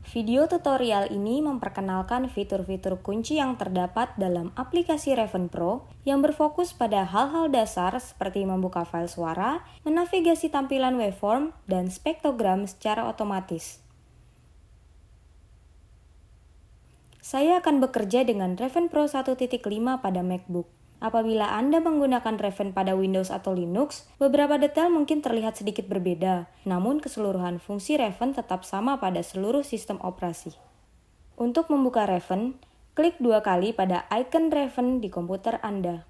Video tutorial ini memperkenalkan fitur-fitur kunci yang terdapat dalam aplikasi Raven Pro yang berfokus pada hal-hal dasar seperti membuka file suara, menavigasi tampilan waveform, dan spektrogram secara otomatis. Saya akan bekerja dengan Raven Pro 1.5 pada MacBook. Apabila Anda menggunakan Raven pada Windows atau Linux, beberapa detail mungkin terlihat sedikit berbeda, namun keseluruhan fungsi Raven tetap sama pada seluruh sistem operasi. Untuk membuka Raven, klik 2 kali pada icon Raven di komputer Anda.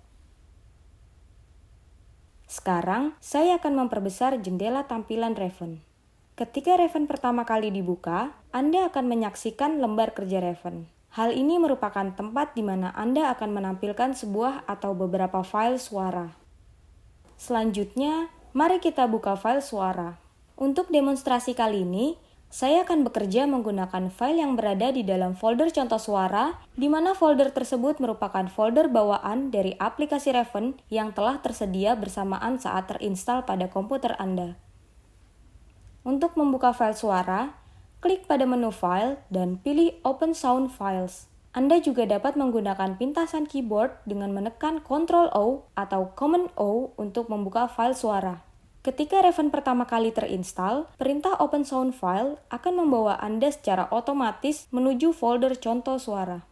Sekarang, saya akan memperbesar jendela tampilan Raven. Ketika Raven pertama kali dibuka, Anda akan menyaksikan lembar kerja Raven. Hal ini merupakan tempat di mana Anda akan menampilkan sebuah atau beberapa file suara. Selanjutnya, mari kita buka file suara. Untuk demonstrasi kali ini, saya akan bekerja menggunakan file yang berada di dalam folder contoh suara, di mana folder tersebut merupakan folder bawaan dari aplikasi Raven yang telah tersedia bersamaan saat terinstall pada komputer Anda. Untuk membuka file suara, klik pada menu File dan pilih Open Sound Files. Anda juga dapat menggunakan pintasan keyboard dengan menekan Ctrl-O atau Command-O untuk membuka file suara. Ketika Raven pertama kali terinstall, perintah Open Sound File akan membawa Anda secara otomatis menuju folder contoh suara.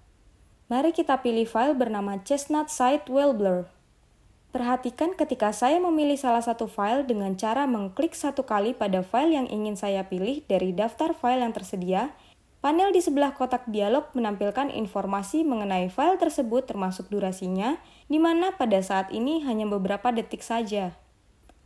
Mari kita pilih file bernama Chestnut Side Warbler. Perhatikan ketika saya memilih salah satu file dengan cara mengklik 1 kali pada file yang ingin saya pilih dari daftar file yang tersedia, panel di sebelah kotak dialog menampilkan informasi mengenai file tersebut termasuk durasinya, di mana pada saat ini hanya beberapa detik saja.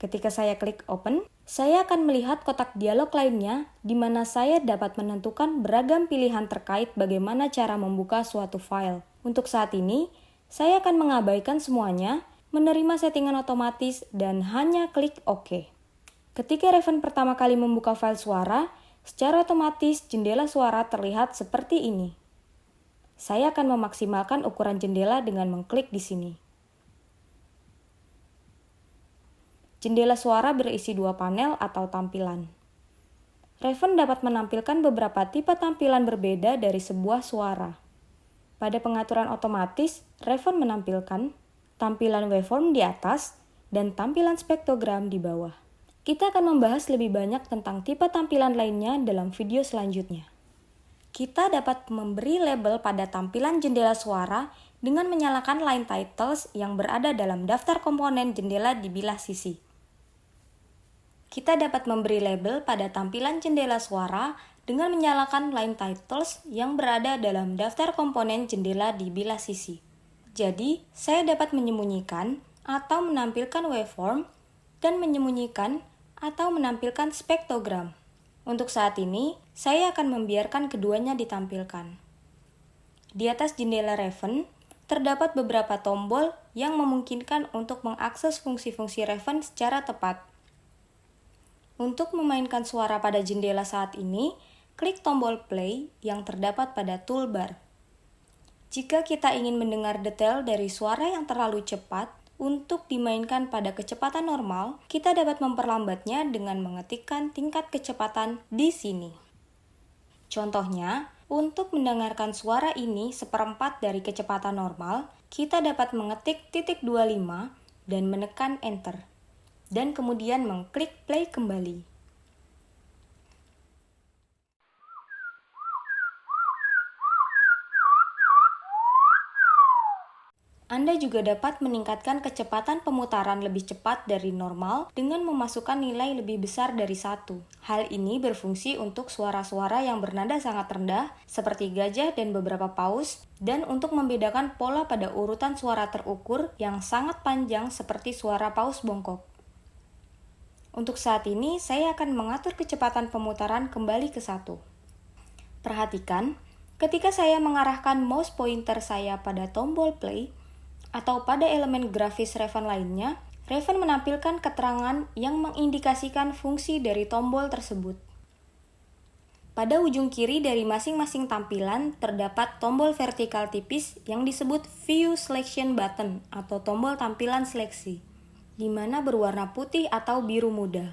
Ketika saya klik Open, saya akan melihat kotak dialog lainnya, di mana saya dapat menentukan beragam pilihan terkait bagaimana cara membuka suatu file. Untuk saat ini, saya akan mengabaikan semuanya, menerima settingan otomatis, dan hanya klik OK. Ketika Raven pertama kali membuka file suara, secara otomatis jendela suara terlihat seperti ini. Saya akan memaksimalkan ukuran jendela dengan mengklik di sini. Jendela suara berisi 2 panel atau tampilan. Raven dapat menampilkan beberapa tipe tampilan berbeda dari sebuah suara. Pada pengaturan otomatis, Raven menampilkan tampilan waveform di atas, dan tampilan spektrogram di bawah. Kita akan membahas lebih banyak tentang tipe tampilan lainnya dalam video selanjutnya. Kita dapat memberi label pada tampilan jendela suara dengan menyalakan line titles yang berada dalam daftar komponen jendela di bilah sisi. Kita dapat memberi label pada tampilan jendela suara dengan menyalakan line titles yang berada dalam daftar komponen jendela di bilah sisi. Jadi, saya dapat menyembunyikan atau menampilkan waveform dan menyembunyikan atau menampilkan spektrogram. Untuk saat ini, saya akan membiarkan keduanya ditampilkan. Di atas jendela Raven, terdapat beberapa tombol yang memungkinkan untuk mengakses fungsi-fungsi Raven secara tepat. Untuk memainkan suara pada jendela saat ini, klik tombol play yang terdapat pada toolbar. Jika kita ingin mendengar detail dari suara yang terlalu cepat untuk dimainkan pada kecepatan normal, kita dapat memperlambatnya dengan mengetikkan tingkat kecepatan di sini. Contohnya, untuk mendengarkan suara ini seperempat dari kecepatan normal, kita dapat mengetik .25 dan menekan Enter, dan kemudian mengklik play kembali. Anda juga dapat meningkatkan kecepatan pemutaran lebih cepat dari normal dengan memasukkan nilai lebih besar dari 1. Hal ini berfungsi untuk suara-suara yang bernada sangat rendah, seperti gajah dan beberapa paus, dan untuk membedakan pola pada urutan suara terukur yang sangat panjang seperti suara paus bongkok. Untuk saat ini, saya akan mengatur kecepatan pemutaran kembali ke 1. Perhatikan, ketika saya mengarahkan mouse pointer saya pada tombol play, atau pada elemen grafis Raven lainnya, Raven menampilkan keterangan yang mengindikasikan fungsi dari tombol tersebut. Pada ujung kiri dari masing-masing tampilan terdapat tombol vertikal tipis yang disebut View Selection Button atau tombol tampilan seleksi, di mana berwarna putih atau biru muda.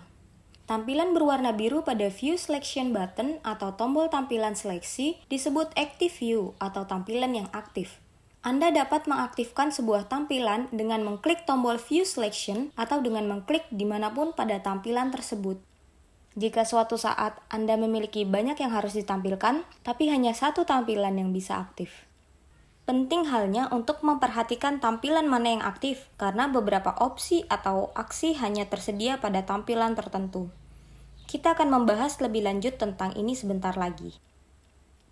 Tampilan berwarna biru pada View Selection Button atau tombol tampilan seleksi disebut Active View atau tampilan yang aktif. Anda dapat mengaktifkan sebuah tampilan dengan mengklik tombol View Selection atau dengan mengklik dimanapun pada tampilan tersebut. Jika suatu saat Anda memiliki banyak yang harus ditampilkan, tapi hanya satu tampilan yang bisa aktif. Penting halnya untuk memperhatikan tampilan mana yang aktif, karena beberapa opsi atau aksi hanya tersedia pada tampilan tertentu. Kita akan membahas lebih lanjut tentang ini sebentar lagi.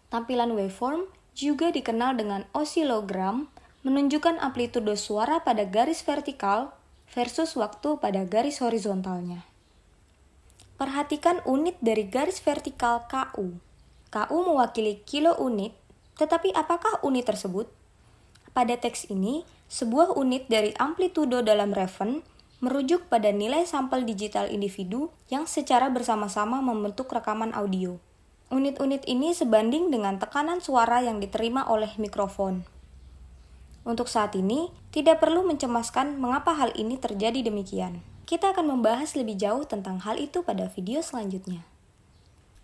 Tampilan waveform juga dikenal dengan osilogram, menunjukkan amplitudo suara pada garis vertikal versus waktu pada garis horizontalnya. Perhatikan unit dari garis vertikal KU. KU mewakili kilo unit. Tetapi apakah unit tersebut? Pada teks ini, sebuah unit dari amplitudo dalam Raven merujuk pada nilai sampel digital individu yang secara bersama-sama membentuk rekaman audio. Unit-unit ini sebanding dengan tekanan suara yang diterima oleh mikrofon. Untuk saat ini, tidak perlu mencemaskan mengapa hal ini terjadi demikian. Kita akan membahas lebih jauh tentang hal itu pada video selanjutnya.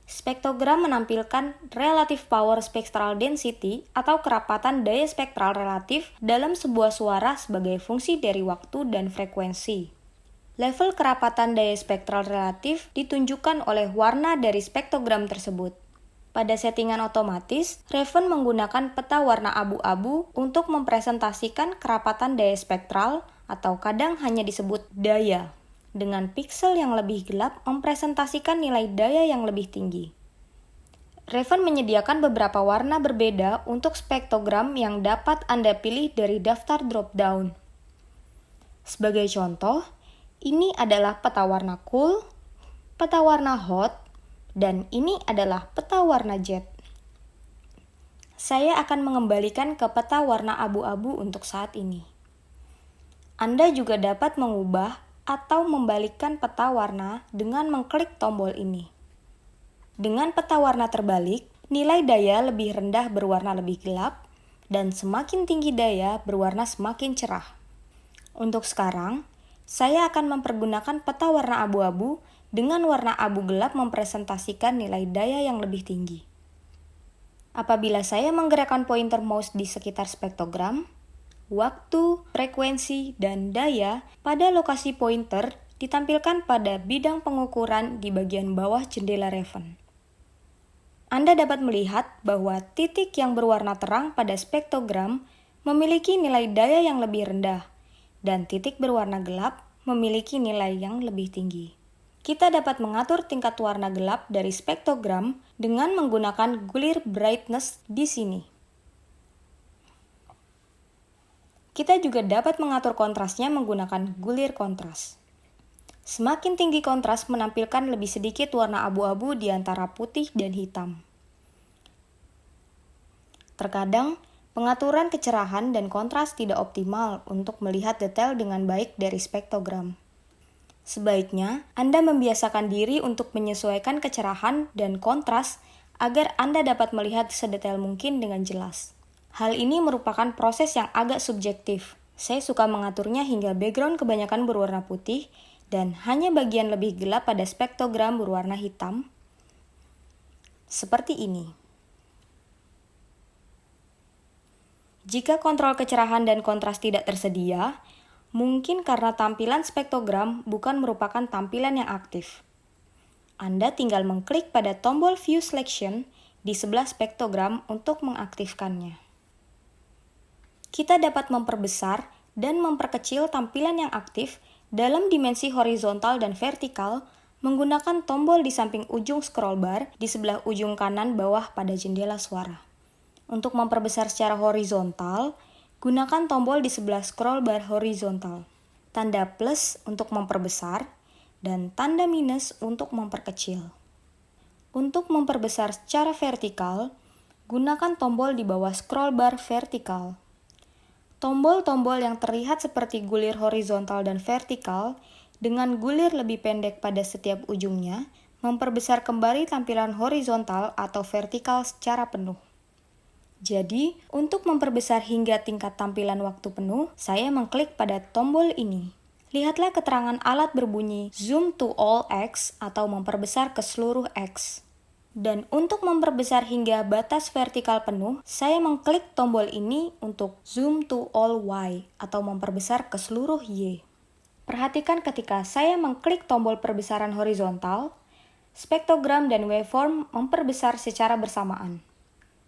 Spektrogram menampilkan relative power spectral density atau kerapatan daya spektral relatif dalam sebuah suara sebagai fungsi dari waktu dan frekuensi. Level kerapatan daya spektral relatif ditunjukkan oleh warna dari spektrogram tersebut. Pada settingan otomatis, Raven menggunakan peta warna abu-abu untuk mempresentasikan kerapatan daya spektral atau kadang hanya disebut daya. Dengan piksel yang lebih gelap mempresentasikan nilai daya yang lebih tinggi. Raven menyediakan beberapa warna berbeda untuk spektrogram yang dapat Anda pilih dari daftar drop-down. Sebagai contoh, ini adalah peta warna cool, peta warna hot, dan ini adalah peta warna jet. Saya akan mengembalikan ke peta warna abu-abu untuk saat ini. Anda juga dapat mengubah atau membalikkan peta warna dengan mengklik tombol ini. Dengan peta warna terbalik, nilai daya lebih rendah berwarna lebih gelap, dan semakin tinggi daya berwarna semakin cerah. Untuk sekarang, saya akan mempergunakan peta warna abu-abu dengan warna abu gelap mempresentasikan nilai daya yang lebih tinggi. Apabila saya menggerakkan pointer mouse di sekitar spektrogram, waktu, frekuensi, dan daya pada lokasi pointer ditampilkan pada bidang pengukuran di bagian bawah jendela Raven. Anda dapat melihat bahwa titik yang berwarna terang pada spektrogram memiliki nilai daya yang lebih rendah, dan titik berwarna gelap memiliki nilai yang lebih tinggi. Kita dapat mengatur tingkat warna gelap dari spektrogram dengan menggunakan gulir brightness di sini. Kita juga dapat mengatur kontrasnya menggunakan gulir kontras. Semakin tinggi kontras menampilkan lebih sedikit warna abu-abu di antara putih dan hitam. Terkadang, pengaturan kecerahan dan kontras tidak optimal untuk melihat detail dengan baik dari spektrogram. Sebaiknya, Anda membiasakan diri untuk menyesuaikan kecerahan dan kontras agar Anda dapat melihat sedetail mungkin dengan jelas. Hal ini merupakan proses yang agak subjektif. Saya suka mengaturnya hingga background kebanyakan berwarna putih dan hanya bagian lebih gelap pada spektrogram berwarna hitam. Seperti ini. Jika kontrol kecerahan dan kontras tidak tersedia, mungkin karena tampilan spektrogram bukan merupakan tampilan yang aktif. Anda tinggal mengklik pada tombol View Selection di sebelah spektrogram untuk mengaktifkannya. Kita dapat memperbesar dan memperkecil tampilan yang aktif dalam dimensi horizontal dan vertikal menggunakan tombol di samping ujung scroll bar di sebelah ujung kanan bawah pada jendela suara. Untuk memperbesar secara horizontal, gunakan tombol di sebelah scroll bar horizontal. Tanda plus untuk memperbesar dan tanda minus untuk memperkecil. Untuk memperbesar secara vertikal, gunakan tombol di bawah scroll bar vertikal. Tombol-tombol yang terlihat seperti gulir horizontal dan vertikal dengan gulir lebih pendek pada setiap ujungnya memperbesar kembali tampilan horizontal atau vertikal secara penuh. Jadi, untuk memperbesar hingga tingkat tampilan waktu penuh, saya mengklik pada tombol ini. Lihatlah keterangan alat berbunyi Zoom to all X atau memperbesar ke seluruh X. Dan untuk memperbesar hingga batas vertikal penuh, saya mengklik tombol ini untuk Zoom to all Y atau memperbesar ke seluruh Y. Perhatikan ketika saya mengklik tombol perbesaran horizontal, spektrogram dan waveform memperbesar secara bersamaan.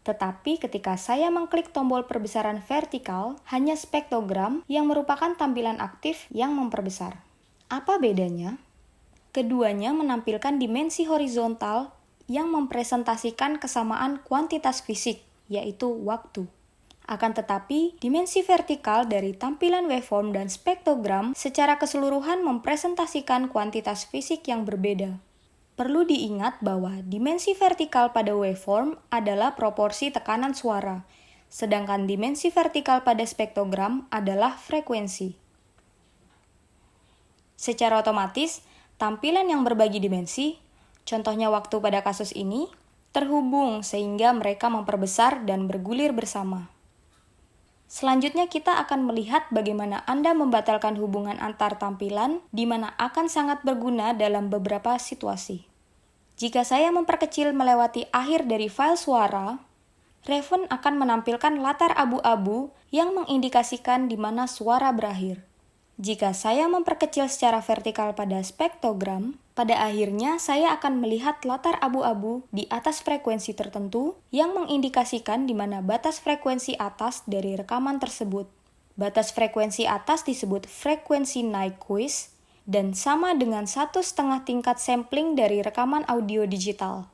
Tetapi ketika saya mengklik tombol perbesaran vertikal, hanya spektrogram yang merupakan tampilan aktif yang memperbesar. Apa bedanya? Keduanya menampilkan dimensi horizontal yang mempresentasikan kesamaan kuantitas fisik, yaitu waktu. Akan tetapi, dimensi vertikal dari tampilan waveform dan spektrogram secara keseluruhan mempresentasikan kuantitas fisik yang berbeda. Perlu diingat bahwa dimensi vertikal pada waveform adalah proporsi tekanan suara, sedangkan dimensi vertikal pada spektrogram adalah frekuensi. Secara otomatis, tampilan yang berbagi dimensi, contohnya waktu pada kasus ini, terhubung sehingga mereka memperbesar dan bergulir bersama. Selanjutnya kita akan melihat bagaimana Anda membatalkan hubungan antar tampilan di mana akan sangat berguna dalam beberapa situasi. Jika saya memperkecil melewati akhir dari file suara, Raven akan menampilkan latar abu-abu yang mengindikasikan di mana suara berakhir. Jika saya memperkecil secara vertikal pada spektrogram, pada akhirnya saya akan melihat latar abu-abu di atas frekuensi tertentu yang mengindikasikan di mana batas frekuensi atas dari rekaman tersebut. Batas frekuensi atas disebut frekuensi Nyquist dan sama dengan 1,5 tingkat sampling dari rekaman audio digital.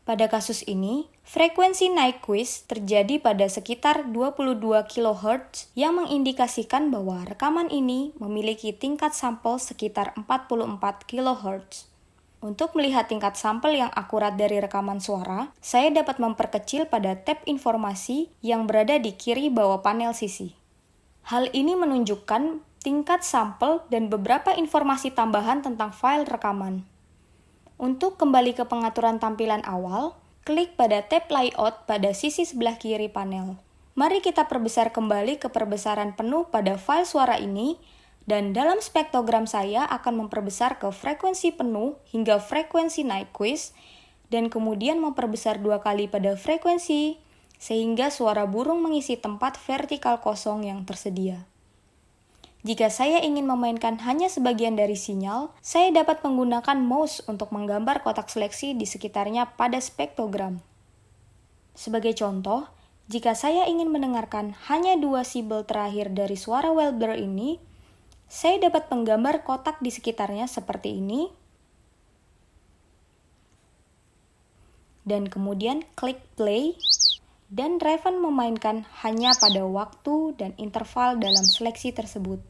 Pada kasus ini, frekuensi Nyquist terjadi pada sekitar 22 kHz yang mengindikasikan bahwa rekaman ini memiliki tingkat sampel sekitar 44 kHz. Untuk melihat tingkat sampel yang akurat dari rekaman suara, saya dapat memperkecil pada tab informasi yang berada di kiri bawah panel sisi. Hal ini menunjukkan tingkat sampel dan beberapa informasi tambahan tentang file rekaman. Untuk kembali ke pengaturan tampilan awal, klik pada tab Layout pada sisi sebelah kiri panel. Mari kita perbesar kembali ke perbesaran penuh pada file suara ini, dan dalam spektrogram saya akan memperbesar ke frekuensi penuh hingga frekuensi Nyquist, dan kemudian memperbesar 2 kali pada frekuensi, sehingga suara burung mengisi tempat vertikal kosong yang tersedia. Jika saya ingin memainkan hanya sebagian dari sinyal, saya dapat menggunakan mouse untuk menggambar kotak seleksi di sekitarnya pada spektrogram. Sebagai contoh, jika saya ingin mendengarkan hanya 2 sibel terakhir dari suara Welber ini, saya dapat menggambar kotak di sekitarnya seperti ini, dan kemudian klik play, dan Raven memainkan hanya pada waktu dan interval dalam seleksi tersebut.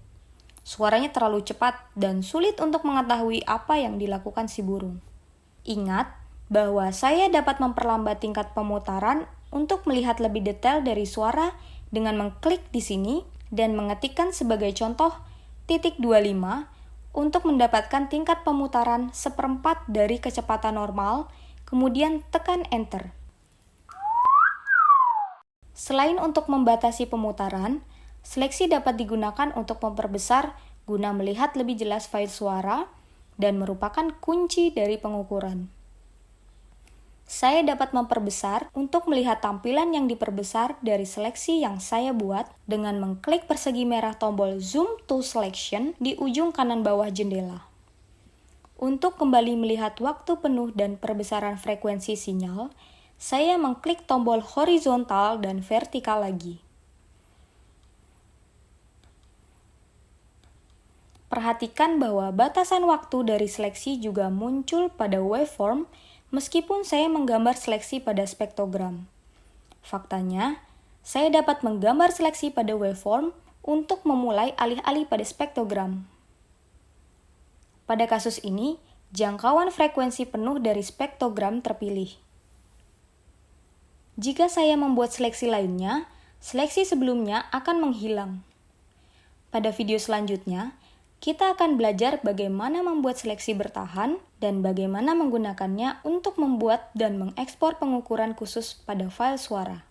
Suaranya terlalu cepat dan sulit untuk mengetahui apa yang dilakukan si burung. Ingat bahwa saya dapat memperlambat tingkat pemutaran untuk melihat lebih detail dari suara dengan mengklik di sini dan mengetikkan sebagai contoh titik 25 untuk mendapatkan tingkat pemutaran 1/4 dari kecepatan normal, kemudian tekan Enter. Selain untuk membatasi pemutaran, seleksi dapat digunakan untuk memperbesar guna melihat lebih jelas file suara dan merupakan kunci dari pengukuran. Saya dapat memperbesar untuk melihat tampilan yang diperbesar dari seleksi yang saya buat dengan mengklik persegi merah tombol Zoom to Selection di ujung kanan bawah jendela. Untuk kembali melihat waktu penuh dan perbesaran frekuensi sinyal, saya mengklik tombol horizontal dan vertikal lagi. Perhatikan bahwa batasan waktu dari seleksi juga muncul pada waveform meskipun saya menggambar seleksi pada spektrogram. Faktanya, saya dapat menggambar seleksi pada waveform untuk memulai alih-alih pada spektrogram. Pada kasus ini, jangkauan frekuensi penuh dari spektrogram terpilih. Jika saya membuat seleksi lainnya, seleksi sebelumnya akan menghilang. Pada video selanjutnya, kita akan belajar bagaimana membuat seleksi bertahan dan bagaimana menggunakannya untuk membuat dan mengekspor pengukuran khusus pada file suara.